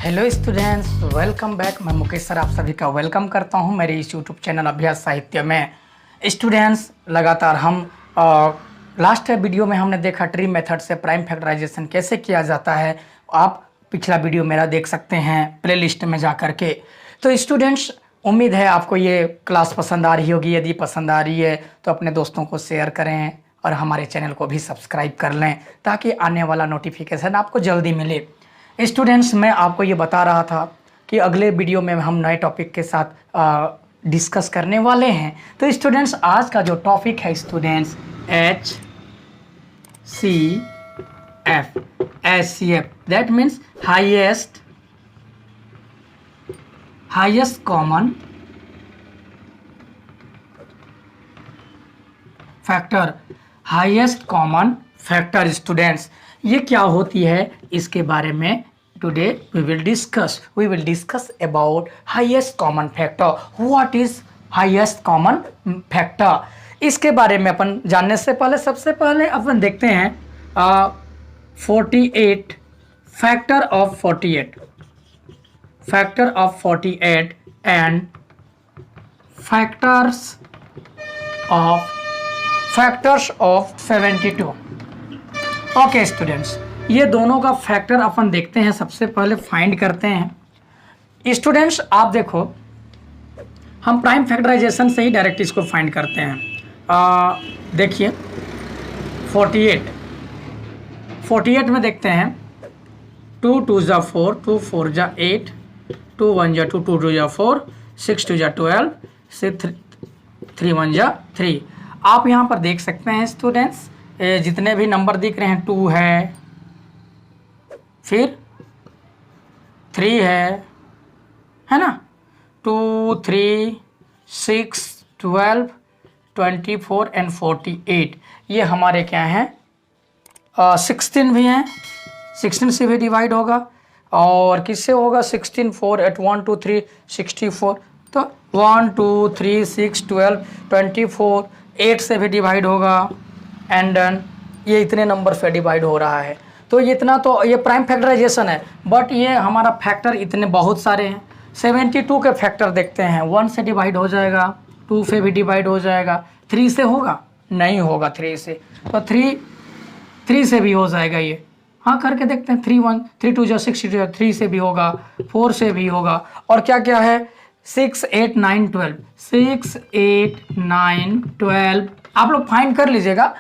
Hello students, welcome back. मैं Mukesh sir आप सभी का वेलकम करता हूं मेरे इस यूट्यूब चैनल अभ्यास साहित्य में। स्टूडेंट्स, लगातार हम लास्ट वीडियो में हमने देखा ट्री मेथड से प्राइम फैक्टराइजेशन कैसे किया जाता है। आप पिछला वीडियो मेरा देख सकते हैं प्लेलिस्ट में जा कर के। तो स्टूडेंट्स, उम्मीद है आपको ये क्लास पसंद आ रही होगी। यदि पसंद आ रही है तो अपने दोस्तों को शेयर करें और हमारे चैनल को भी सब्सक्राइब कर लें ताकि आने वाला नोटिफिकेशन आपको जल्दी मिले। स्टूडेंट्स, मैं आपको ये बता रहा था कि अगले वीडियो में हम नए टॉपिक के साथ डिस्कस करने वाले हैं। तो स्टूडेंट्स, आज का जो टॉपिक है students HCF that means highest common factor. Highest common factor students, ये क्या होती है इसके बारे में today we will discuss about highest common factor. What is highest common factor, इसके बारे में अपन जानने से पहले सबसे पहले अपन देखते हैं 48 factor of 48 and factors of 72। Okay students, ये दोनों का फैक्टर अपन देखते हैं। सबसे पहले फाइंड करते हैं। स्टूडेंट्स, आप देखो, हम प्राइम फैक्टराइजेशन से ही डायरेक्ट इसको फाइंड करते हैं। देखिए 48 में देखते हैं 2 2 जा 4, 2 4 जा 8, 2 1 जा 2, 2 2 जा 4, 6 2 जा 12, 3 1 जा 3। आप यहाँ पर देख सकते हैं स्टूडेंट्स, जितने भी नंबर दिख रहे हैं 2 है, फिर 3 है ना, 2 3 6 12 24 एंड 48। ये हमारे क्या हैं 16 भी हैं। 16 से भी डिवाइड होगा और किससे होगा 16 4 8 1 2 3 64। तो 1 2 3 6 12 24 8 से भी डिवाइड होगा एंड देन ये इतने नंबर से डिवाइड हो रहा है। तो इतना तो ये प्राइम फैक्टराइजेशन है, बट ये हमारा फैक्टर इतने बहुत सारे हैं। 72 के फैक्टर देखते हैं। 1 से डिवाइड हो जाएगा, 2 से भी डिवाइड हो जाएगा, 3 से होगा नहीं होगा 3 से, तो 3 से भी हो जाएगा ये। हाँ, करके देखते हैं। 3 1 3 2 जो 6 3 से भी होगा, 4 से भी होगा, और क्या क्या है 6 8 9 12 6 8 9 12। आप लोग फाइंड कर लीजिएगा,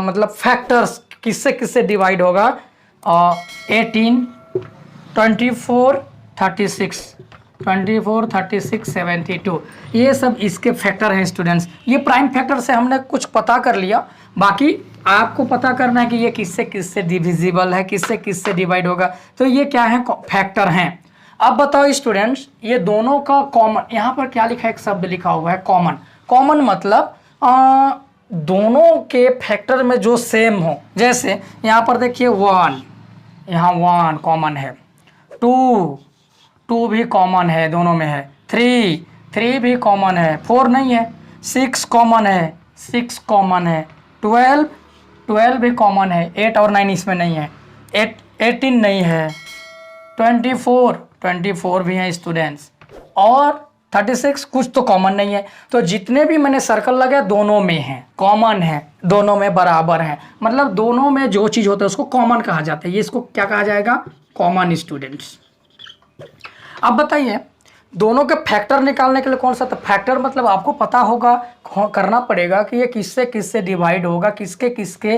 मतलब फैक्टर्स किससे किससे डिवाइड होगा। 18 24 36 72, ये सब इसके फैक्टर हैं स्टूडेंट्स। ये प्राइम फैक्टर से हमने कुछ पता कर लिया, बाकी आपको पता करना है कि ये किससे किससे डिविजिबल है, किससे किससे डिवाइड होगा। तो ये क्या है फैक्टर हैं। अब बताओ स्टूडेंट्स, ये दोनों का कॉमन, यहाँ पर क्या लिखा है, एक शब्द लिखा हुआ है कॉमन। कॉमन मतलब दोनों के फैक्टर में जो सेम हो। जैसे यहाँ पर देखिए 1, यहाँ 1 कॉमन है, 2 भी कॉमन है, दोनों में है, 3 भी कॉमन है, 4 नहीं है, 6 कॉमन है, 6 कॉमन है, 12 भी कॉमन है, 8 और 9 इसमें नहीं है, 18 नहीं है, 24 भी हैं स्टूडेंट्स, और 36 कुछ तो कॉमन नहीं है। तो जितने भी मैंने सर्कल लगाए दोनों में हैं, कॉमन है, दोनों में बराबर है, मतलब दोनों में जो चीज़ होता है उसको कॉमन कहा जाता है। ये इसको क्या कहा जाएगा, कॉमन स्टूडेंट्स। अब बताइए, दोनों के फैक्टर निकालने के लिए कौन सा, तो फैक्टर मतलब आपको पता होगा, करना पड़ेगा कि ये किससे किससे डिवाइड होगा, किसके किसके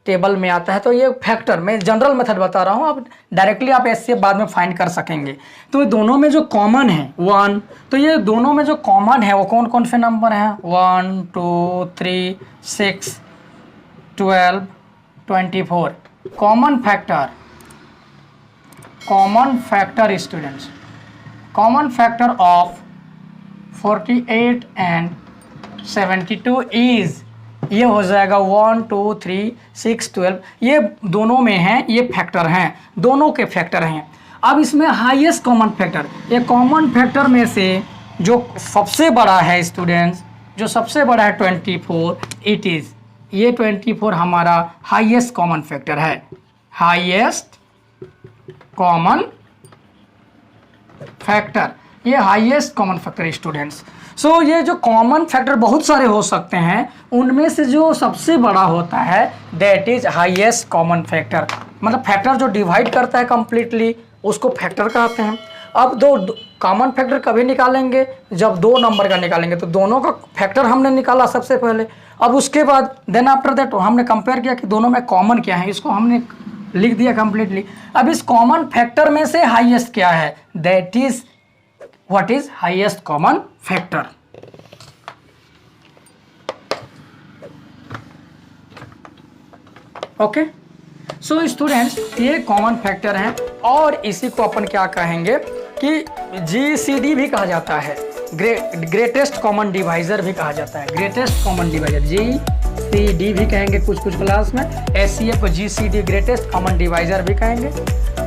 टेबल में आता है। तो ये फैक्टर मैं जनरल मेथड बता रहा हूँ, अब डायरेक्टली आप ऐसे बाद में फाइंड कर सकेंगे। तो दोनों में जो कॉमन है 1, तो ये दोनों में जो कॉमन है वो कौन कौन से नंबर हैं, 1 2 3 6 12 24। Common factor students, common factor of 48 and 72 is, ये हो जाएगा 1 2 3 6 12। ये दोनों में हैं, ये फैक्टर हैं, दोनों के फैक्टर हैं। अब इसमें हाईएस्ट कॉमन फैक्टर, ये कॉमन फैक्टर में से जो सबसे बड़ा है स्टूडेंट्स, जो सबसे बड़ा है 24, इट इज़, ये 24 हमारा हाईएस्ट कॉमन फैक्टर है, हाईएस्ट कॉमन फैक्टर, ये हाईएस्ट कॉमन फैक्टर स्टूडेंट्स। सो ये जो कॉमन फैक्टर बहुत सारे हो सकते हैं, उनमें से जो सबसे बड़ा होता है that is highest common factor. मतलब फैक्टर जो डिवाइड करता है कंप्लीटली उसको फैक्टर कहते हैं। अब दो कॉमन फैक्टर कभी निकालेंगे जब दो नंबर का निकालेंगे, तो दोनों का फैक्टर हमने निकाला सबसे पहले। अब उसके बाद देन आफ्टर दैट हमने कंपेयर किया कि दोनों में कॉमन क्या है, इसको हमने लिख दिया कंप्लीटली। अब इस कॉमन फैक्टर में से हाईएस्ट क्या है, that is what is highest common factor. Okay, so students ये कॉमन फैक्टर है और इसी को अपन क्या कहेंगे कि GCD भी कहा जाता है, ग्रेटेस्ट कॉमन डिवाइजर भी कहा जाता है। ग्रेटेस्ट कॉमन डिवाइजर GCD भी कहेंगे कुछ क्लास में, HCF को GCD ग्रेटेस्ट कॉमन डिवाइजर भी कहेंगे।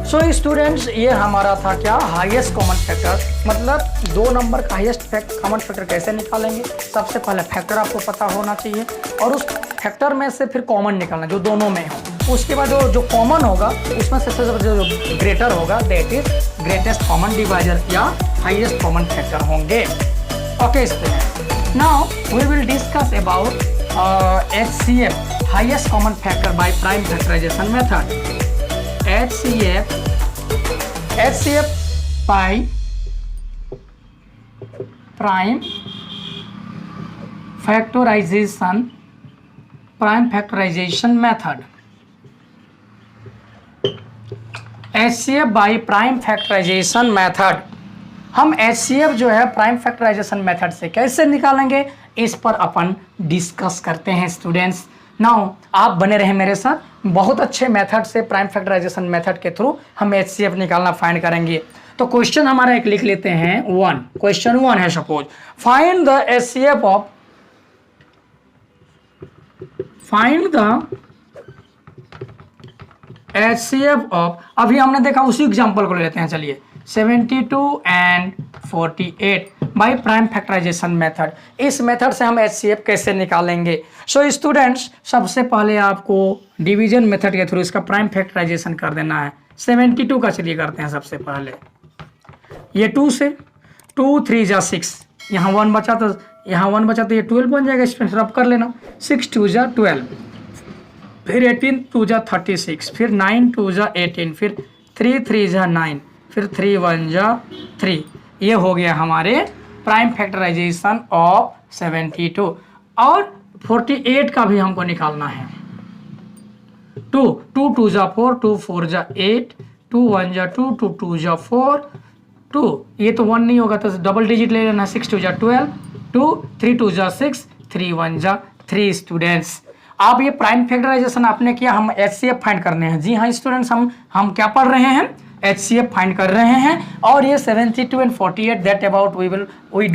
सो स्टूडेंट्स ये हमारा था क्या, हाईएस्ट कॉमन फैक्टर। मतलब दो नंबर का हाईएस्ट कॉमन फैक्टर कैसे निकालेंगे, सबसे पहले फैक्टर आपको पता होना चाहिए और उस फैक्टर में से फिर कॉमन निकालना जो दोनों में हो। उसके बाद जो कॉमन होगा उसमें से जो ग्रेटर होगा that is greatest common divisor या हाईएस्ट कॉमन फैक्टर होंगे। Okay student, now we will discuss about HCF highest common factor by prime factorisation method. HCF by prime factorization method। HCF by prime factorization method, हम HCF जो है prime factorisation method से कैसे निकालेंगे इस पर अपन discuss करते हैं स्टूडेंट्स। नाउ आप बने रहे मेरे साथ, बहुत अच्छे मेथड से प्राइम फैक्टराइजेशन मेथड के थ्रू हम HCF निकालना फाइंड करेंगे। तो क्वेश्चन हमारा एक लिख लेते हैं 1। क्वेश्चन 1 है suppose find the HCF of, अभी हमने देखा उसी एग्जांपल को ले लेते हैं, चलिए 72 and 48 by prime factorisation method. इस मेथड से हम HCF कैसे निकालेंगे। सो स्टूडेंट्स सबसे पहले आपको डिवीजन मेथड के थ्रू इसका प्राइम फैक्टराइजेशन कर देना है। 72 का चलिए करते हैं सबसे पहले, ये 2 से 2 3 जा 6, यहाँ 1 बचा तो ये 12 बन जाएगा, स्टूडेंट्स रब कर लेना। 6 2 जा 12, फिर 18 2 जा 36, फिर 9 2 जा 18, फिर 3 3 जा 9, फिर 3 1 जा 3। ये हो गया हमारे प्राइम फैक्टराइजेशन ऑफ 72। और 48 का भी हमको निकालना है। 2 2 2 जा 4, 2 4 जा 8, 2 1 जा 2, 2 2 जा 4, 2 ये तो 1 नहीं होगा तो डबल डिजिट ले लेना, 6 2 जा 12, 2 3 2 जा 6, 3 1 जा 3। स्टूडेंट्स आप ये प्राइम फैक्टराइजेशन आपने किया, हम HCF फाइंड करने हैं। जी हाँ स्टूडेंट्स, हम क्या पढ़ रहे हैं, HCF फाइंड कर रहे हैं। और ये 72 and 48 that about we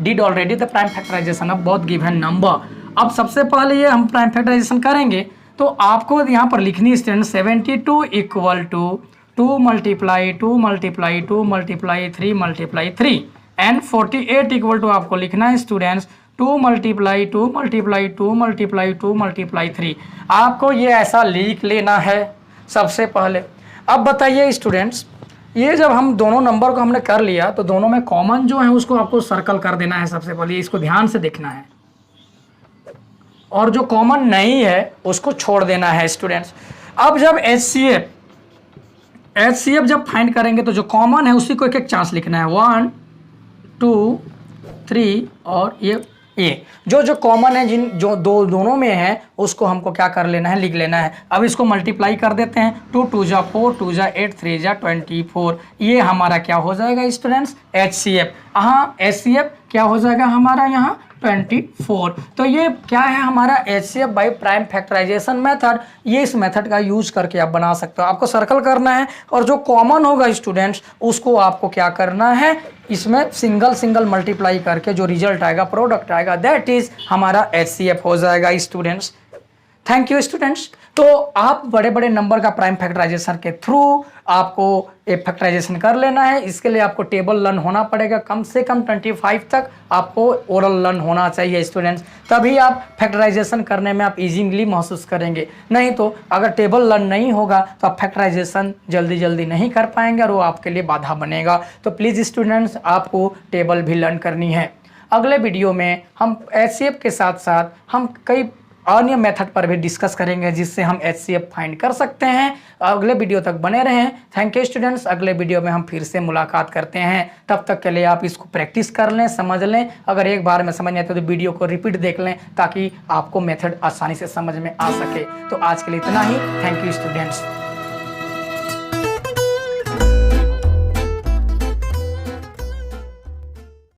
did already the prime factorisation of both given number. अब सबसे पहले ये हम प्राइम फैक्टराइजेशन करेंगे तो आपको यहाँ पर लिखनी student 72 equal to 2 multiply 2 multiply 2 multiply 3 multiply 3 and 48 equal to आपको लिखना है students 2 multiply 2 multiply 2 multiply 2 multiply 3। आपको ये ऐसा लिख लेना है सबसे पहले। अब बताइए स्टूडेंट्स, ये जब हम दोनों नंबर को हमने कर लिया तो दोनों में कॉमन जो है उसको आपको सर्कल कर देना है सबसे पहले, इसको ध्यान से देखना है। और जो कॉमन नहीं है उसको छोड़ देना है स्टूडेंट्स। अब जब HCF जब फाइंड करेंगे तो जो कॉमन है उसी को एक एक चांस लिखना है, 1 2 3 और ये जो कॉमन है जो दोनों में है उसको हमको क्या कर लेना है, लिख लेना है। अब इसको मल्टीप्लाई कर देते हैं, 2 2 जा 4, 2 जा 8, 3 जा 24। ये हमारा क्या हो जाएगा स्टूडेंट्स, HCF। हाँ HCF क्या हो जाएगा हमारा यहाँ 24। तो ये क्या है हमारा HCF by prime factorisation method. ये इस मेथड का यूज करके आप बना सकते हो। आपको सर्कल करना है और जो कॉमन होगा स्टूडेंट्स उसको आपको क्या करना है, इसमें सिंगल मल्टीप्लाई करके जो रिजल्ट आएगा, प्रोडक्ट आएगा, दैट इज हमारा HCF हो जाएगा स्टूडेंट्स। Thank you students. तो आप बड़े बड़े नंबर का प्राइम फैक्टराइजेशन के थ्रू आपको एक फैक्टराइजेशन कर लेना है। इसके लिए आपको टेबल लर्न होना पड़ेगा, कम से कम 25 तक आपको ओरल लर्न होना चाहिए स्टूडेंट्स, तभी आप फैक्टराइजेशन करने में आप इजीली महसूस करेंगे। नहीं तो अगर टेबल लर्न नहीं होगा तो आप फैक्टराइजेशन जल्दी जल्दी नहीं कर पाएंगे और वो आपके लिए बाधा बनेगा। तो प्लीज़ स्टूडेंट्स आपको टेबल भी लर्न करनी है। अगले वीडियो में हम एचसीएफ के साथ साथ हम कई अन्य मेथड पर भी डिस्कस करेंगे जिससे हम एचसीएफ फाइंड कर सकते हैं। अगले वीडियो तक बने रहें। Thank you students. अगले वीडियो में हम फिर से मुलाकात करते हैं। तब तक के लिए आप इसको प्रैक्टिस कर लें, समझ लें। अगर एक बार में समझ नहीं आता तो वीडियो को रिपीट देख लें ताकि आपको मेथड आसानी से समझ में आ सके। तो आज के लिए इतना ही। Thank you students.